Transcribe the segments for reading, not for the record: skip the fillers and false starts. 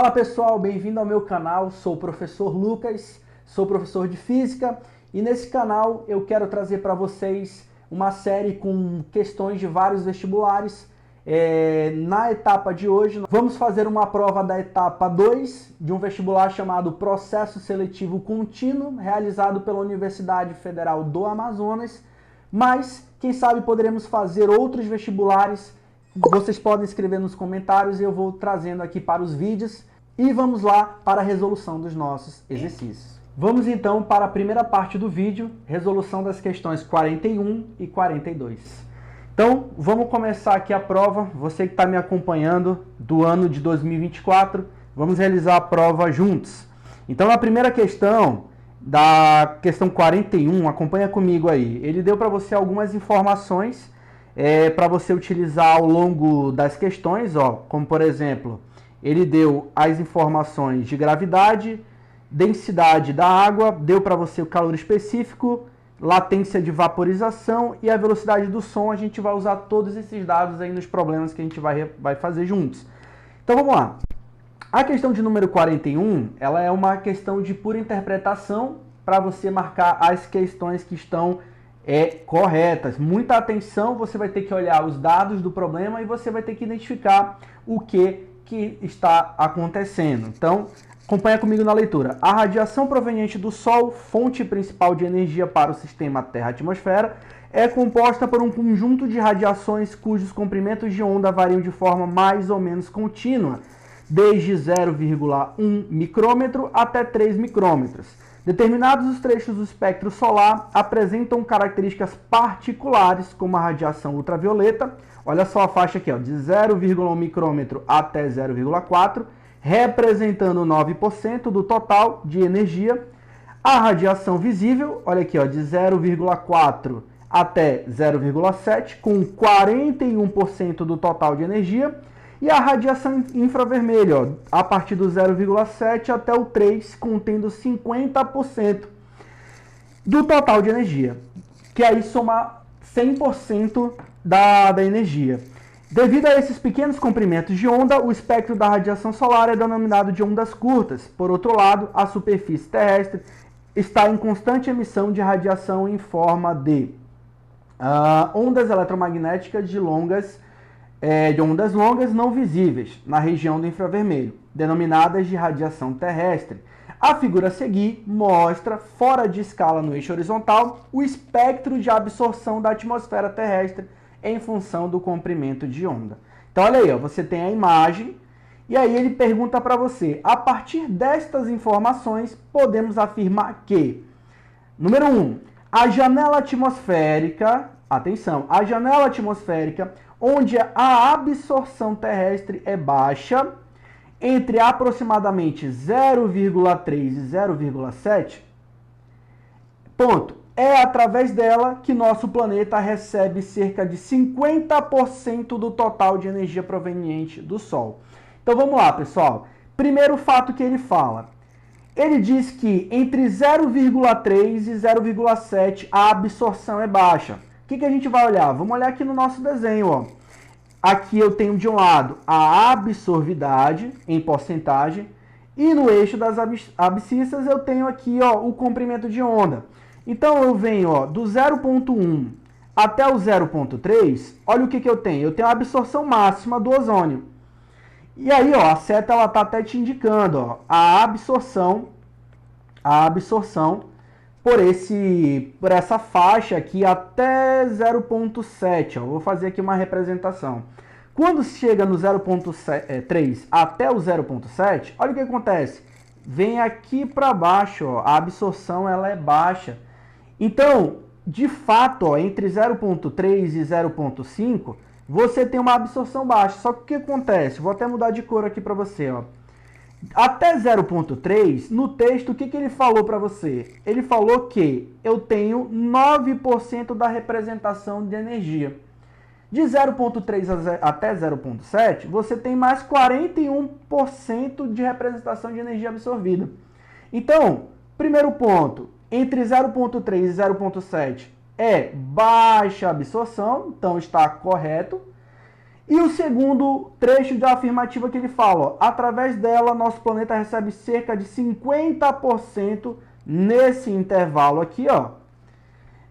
Fala pessoal, bem-vindo ao meu canal, sou o professor Lucas, sou professor de Física e nesse canal eu quero trazer para vocês uma série com questões de vários vestibulares. Na etapa de hoje vamos fazer uma prova da etapa 2 de um vestibular chamado Processo Seletivo Contínuo, realizado pela Universidade Federal do Amazonas, mas quem sabe poderemos fazer outros vestibulares. Vocês podem escrever nos comentários e eu vou trazendo aqui para os vídeos. E vamos lá para a resolução dos nossos exercícios. Vamos então para a primeira parte do vídeo, resolução das questões 41 e 42. Então, vamos começar aqui a prova. Você que está me acompanhando do ano de 2024, vamos realizar a prova juntos. Então, na primeira questão, da questão 41, acompanha comigo aí. Ele deu para você algumas informações para você utilizar ao longo das questões, como por exemplo, ele deu as informações de gravidade, densidade da água, deu para você o calor específico, latência de vaporização e a velocidade do som. A gente vai usar todos esses dados aí nos problemas que a gente vai fazer juntos. Então vamos lá. A questão de número 41, ela é uma questão de pura interpretação para você marcar as questões que estão corretas. Muita atenção, você vai ter que olhar os dados do problema e você vai ter que identificar o que está acontecendo. Então, acompanha comigo na leitura. A radiação proveniente do Sol, fonte principal de energia para o sistema Terra-atmosfera, é composta por um conjunto de radiações cujos comprimentos de onda variam de forma mais ou menos contínua, desde 0,1 micrômetro até 3 micrômetros. Determinados os trechos do espectro solar apresentam características particulares, como a radiação ultravioleta. Olha só a faixa aqui, de 0,1 micrômetro até 0,4, representando 9% do total de energia. A radiação visível, olha aqui, de 0,4 até 0,7, com 41% do total de energia. E a radiação infravermelha, a partir do 0,7 até o 3, contendo 50% do total de energia, que aí soma 100% da energia. Devido a esses pequenos comprimentos de onda, o espectro da radiação solar é denominado de ondas curtas. Por outro lado, a superfície terrestre está em constante emissão de radiação em forma de ondas eletromagnéticas de ondas longas não visíveis na região do infravermelho, denominadas de radiação terrestre. A figura a seguir mostra, fora de escala no eixo horizontal, o espectro de absorção da atmosfera terrestre em função do comprimento de onda. Então olha aí, você tem a imagem, e aí ele pergunta para você, a partir destas informações, podemos afirmar que, número 1, a janela atmosférica, atenção, a janela atmosférica, onde a absorção terrestre é baixa, entre aproximadamente 0,3 e 0,7, ponto. É através dela que nosso planeta recebe cerca de 50% do total de energia proveniente do Sol. Então vamos lá, pessoal. Primeiro fato que ele fala. Ele diz que entre 0,3 e 0,7 a absorção é baixa. O que a gente vai olhar? Vamos olhar aqui no nosso desenho. Aqui eu tenho de um lado a absorvidade em porcentagem e no eixo das abscissas eu tenho aqui o comprimento de onda. Então eu venho do 0,1 até o 0,3, olha o que eu tenho. Eu tenho a absorção máxima do ozônio. E aí a seta ela está até te indicando a absorção por essa faixa aqui até 0,7. Vou fazer aqui uma representação. Quando chega no 0,3 até o 0,7, olha o que acontece. Vem aqui para baixo, a absorção ela é baixa. Então, de fato, entre 0,3 e 0,5, você tem uma absorção baixa. Só que o que acontece? Vou até mudar de cor aqui para você. Até 0,3, no texto, o que ele falou para você? Ele falou que eu tenho 9% da representação de energia. De 0,3 até 0,7, você tem mais 41% de representação de energia absorvida. Então, primeiro ponto, entre 0,3 e 0,7 é baixa absorção, então está correto. E o segundo trecho de afirmativa que ele fala, ó, através dela, nosso planeta recebe cerca de 50% nesse intervalo aqui, ó,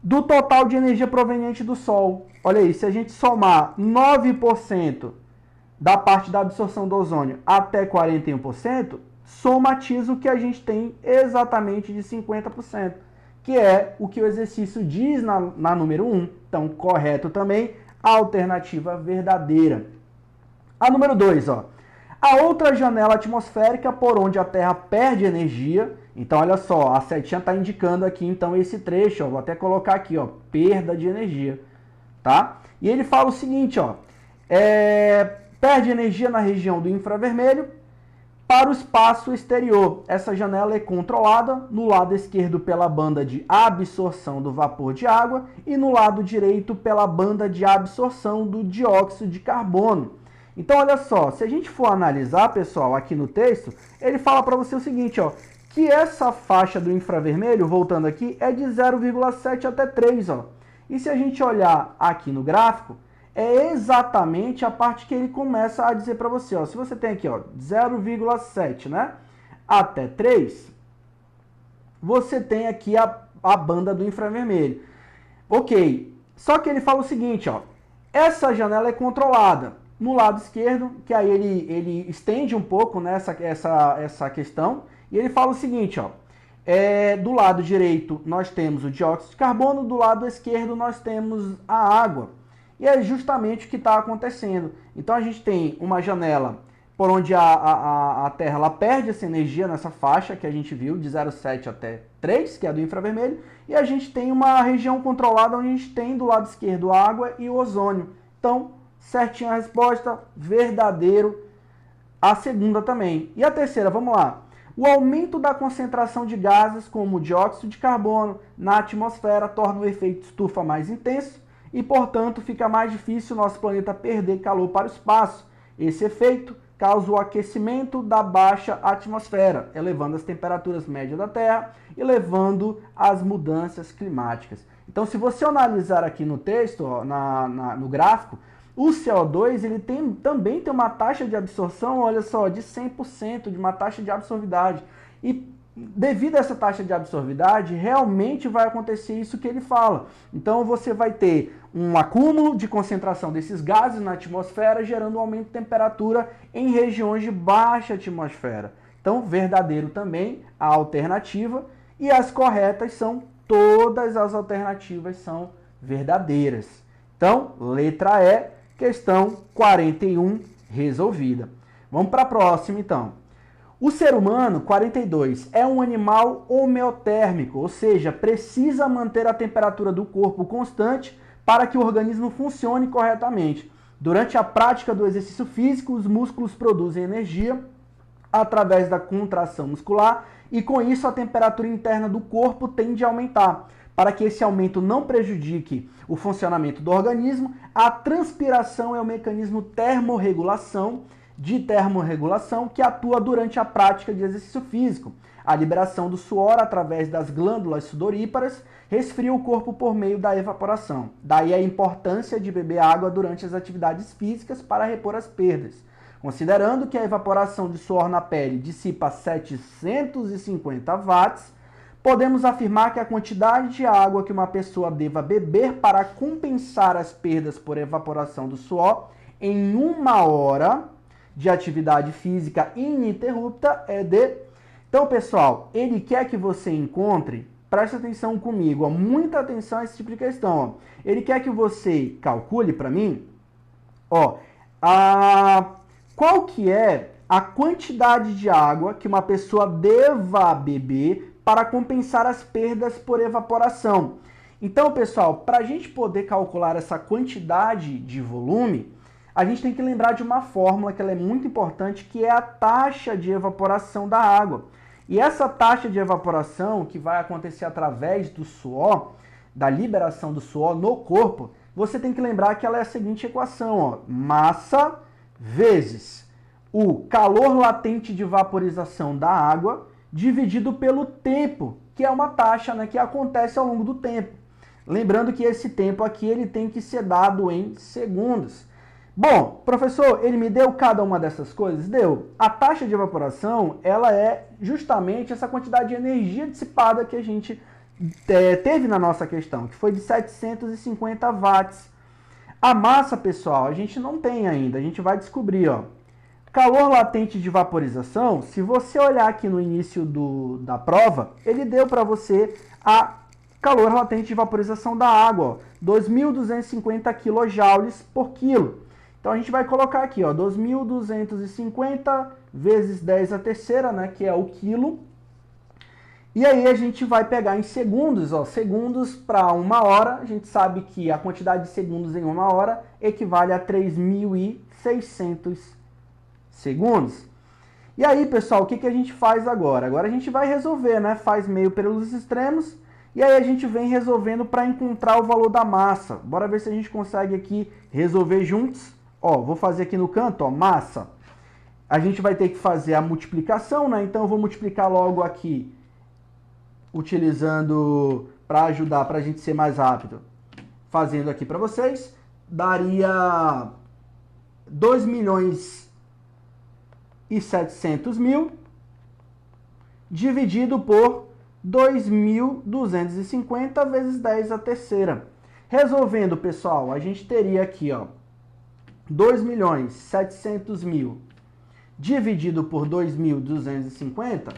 do total de energia proveniente do Sol. Olha aí, se a gente somar 9% da parte da absorção do ozônio até 41%, somatiza o que a gente tem exatamente de 50%, que é o que o exercício diz na número 1. Então, correto também, a alternativa verdadeira. A número 2, ó. A outra janela atmosférica por onde a Terra perde energia. Então, olha só, a setinha está indicando aqui, então, esse trecho, ó, vou até colocar aqui, ó, perda de energia, tá? E ele fala o seguinte, ó, perde energia na região do infravermelho para o espaço exterior. Essa janela é controlada no lado esquerdo pela banda de absorção do vapor de água e no lado direito pela banda de absorção do dióxido de carbono. Então, olha só, se a gente for analisar, pessoal, aqui no texto, ele fala para você o seguinte, ó, que essa faixa do infravermelho, voltando aqui, é de 0,7 até 3, ó. E se a gente olhar aqui no gráfico, é exatamente a parte que ele começa a dizer para você, ó, se você tem aqui, ó, 0,7, né, até 3, você tem aqui a banda do infravermelho. Ok, só que ele fala o seguinte, ó, essa janela é controlada no lado esquerdo, que aí ele estende um pouco, né, essa questão, e ele fala o seguinte, ó, do lado direito nós temos o dióxido de carbono, do lado esquerdo nós temos a água. E é justamente o que está acontecendo. Então a gente tem uma janela por onde a Terra ela perde essa energia nessa faixa que a gente viu, de 0,7 até 3, que é do infravermelho, e a gente tem uma região controlada onde a gente tem do lado esquerdo a água e o ozônio. Então, certinha a resposta, verdadeiro. A segunda também. E a terceira, vamos lá. O aumento da concentração de gases como o dióxido de carbono na atmosfera torna o efeito estufa mais intenso e, portanto, fica mais difícil o nosso planeta perder calor para o espaço. Esse efeito causa o aquecimento da baixa atmosfera, elevando as temperaturas médias da Terra e levando às mudanças climáticas. Então, se você analisar aqui no texto, ó, no gráfico, o CO2 ele também tem uma taxa de absorção, olha só, de 100%, de uma taxa de absorvidade. E devido a essa taxa de absorvidade, realmente vai acontecer isso que ele fala. Então você vai ter um acúmulo de concentração desses gases na atmosfera, gerando um aumento de temperatura em regiões de baixa atmosfera. Então, verdadeiro também a alternativa, e as corretas são, todas as alternativas são verdadeiras. Então, letra E, questão 41, resolvida. Vamos para a próxima, então. O ser humano, 42, é um animal homeotérmico, ou seja, precisa manter a temperatura do corpo constante para que o organismo funcione corretamente. Durante a prática do exercício físico, os músculos produzem energia através da contração muscular e, com isso, a temperatura interna do corpo tende a aumentar. Para que esse aumento não prejudique o funcionamento do organismo, a transpiração é o mecanismo de termorregulação que atua durante a prática de exercício físico. A liberação do suor através das glândulas sudoríparas resfria o corpo por meio da evaporação. Daí a importância de beber água durante as atividades físicas para repor as perdas. Considerando que a evaporação de suor na pele dissipa 750 watts, podemos afirmar que a quantidade de água que uma pessoa deva beber para compensar as perdas por evaporação do suor em 1 hora de atividade física ininterrupta é de... Então, pessoal, ele quer que você encontre, preste atenção comigo, ó, muita atenção a esse tipo de questão. Ó. Ele quer que você calcule para mim, ó, qual que é a quantidade de água que uma pessoa deva beber para compensar as perdas por evaporação. Então, pessoal, para a gente poder calcular essa quantidade de volume, a gente tem que lembrar de uma fórmula que ela é muito importante, que é a taxa de evaporação da água. E essa taxa de evaporação, que vai acontecer através do suor, da liberação do suor no corpo, você tem que lembrar que ela é a seguinte equação, ó, massa vezes o calor latente de vaporização da água dividido pelo tempo, que é uma taxa, né, que acontece ao longo do tempo. Lembrando que esse tempo aqui ele tem que ser dado em segundos. Bom, professor, ele me deu cada uma dessas coisas? Deu. A taxa de evaporação, ela é justamente essa quantidade de energia dissipada que a gente teve na nossa questão, que foi de 750 watts. A massa, pessoal, a gente não tem ainda, a gente vai descobrir, ó. Calor latente de vaporização, se você olhar aqui no início da prova, ele deu para você a calor latente de vaporização da água, 2.250 kJ por quilo. Então a gente vai colocar aqui, ó, 2.250 vezes 10 a terceira, né, que é o quilo. E aí a gente vai pegar em segundos, ó, segundos para 1 hora. A gente sabe que a quantidade de segundos em 1 hora equivale a 3.600 segundos. E aí, pessoal, o que a gente faz agora? Agora a gente vai resolver, né? Faz meio pelos extremos. E aí a gente vem resolvendo para encontrar o valor da massa. Bora ver se a gente consegue aqui resolver juntos. Ó, vou fazer aqui no canto, ó, massa. A gente vai ter que fazer a multiplicação, né? Então eu vou multiplicar logo aqui, utilizando, para ajudar, para a gente ser mais rápido, fazendo aqui para vocês, daria 2.700.000 dividido por 2.250 vezes 10 a terceira. Resolvendo, pessoal, a gente teria aqui, ó, 2.700.000 dividido por 2.250,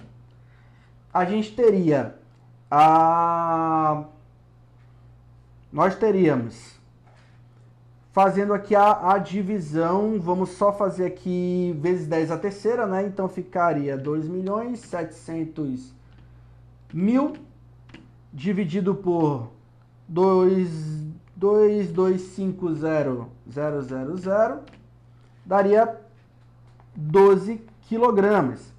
a gente teria nós teríamos, fazendo aqui a divisão, vamos só fazer aqui vezes 10 a terceira, né? Então ficaria 2.700.000 dividido por 2.250.000 daria 12 quilogramas.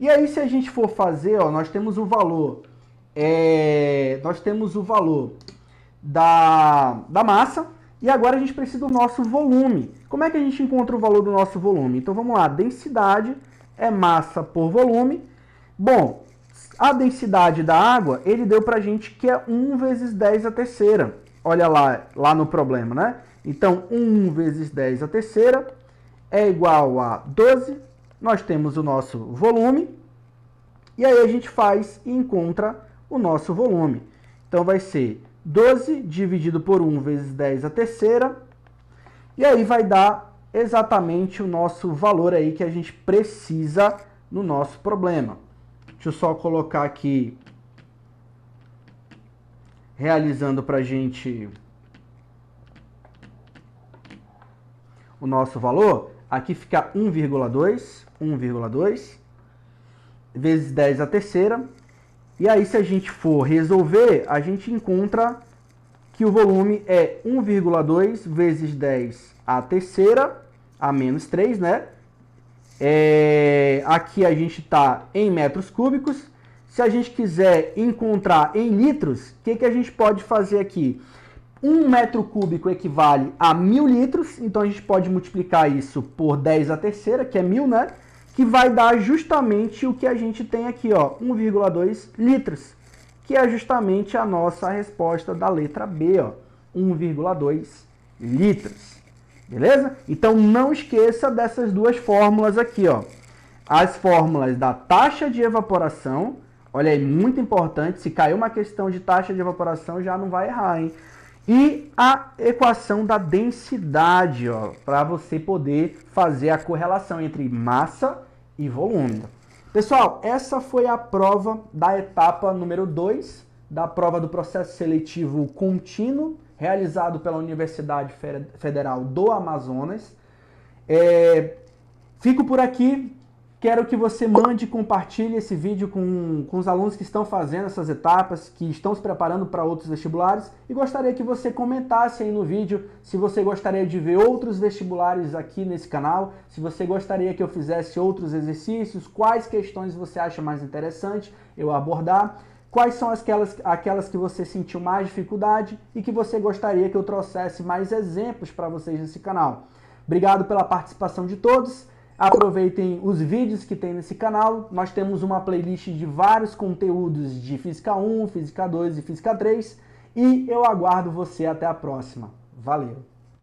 E aí, se a gente for fazer, ó, nós temos o valor, da massa, e agora a gente precisa do nosso volume. Como é que a gente encontra o valor do nosso volume? Então vamos lá, densidade é massa por volume. Bom, a densidade da água, ele deu pra gente que é 1 vezes 10 a terceira. Olha lá no problema, né? Então 1 vezes 10 a terceira é igual a 12. Nós temos o nosso volume. E aí a gente faz e encontra o nosso volume. Então vai ser 12 dividido por 1 vezes 10 a terceira. E aí vai dar exatamente o nosso valor aí que a gente precisa no nosso problema. Deixa eu só colocar aqui, realizando para a gente o nosso valor. Aqui fica 1,2 vezes 10 a terceira. E aí, se a gente for resolver, a gente encontra que o volume é 1,2 vezes 10 a terceira, a menos 3, né? Aqui a gente está em metros cúbicos. Se a gente quiser encontrar em litros, o que a gente pode fazer aqui? 1 metro cúbico equivale a 1.000 litros, então a gente pode multiplicar isso por 10 a terceira, que é 1.000, né? Que vai dar justamente o que a gente tem aqui, ó, 1,2 litros, que é justamente a nossa resposta da letra B, ó, 1,2 litros. Beleza? Então não esqueça dessas duas fórmulas aqui, ó. As fórmulas da taxa de evaporação, olha aí, muito importante, se caiu uma questão de taxa de evaporação já não vai errar, hein? E a equação da densidade, ó, para você poder fazer a correlação entre massa e volume. Pessoal, essa foi a prova da etapa número 2, da prova do processo seletivo contínuo, realizado pela Universidade Federal do Amazonas. Fico por aqui. Quero que você mande e compartilhe esse vídeo com os alunos que estão fazendo essas etapas, que estão se preparando para outros vestibulares. E gostaria que você comentasse aí no vídeo se você gostaria de ver outros vestibulares aqui nesse canal, se você gostaria que eu fizesse outros exercícios, quais questões você acha mais interessante eu abordar, quais são aquelas que você sentiu mais dificuldade e que você gostaria que eu trouxesse mais exemplos para vocês nesse canal. Obrigado pela participação de todos. Aproveitem os vídeos que tem nesse canal. Nós temos uma playlist de vários conteúdos de Física 1, Física 2 e Física 3. E eu aguardo você até a próxima. Valeu!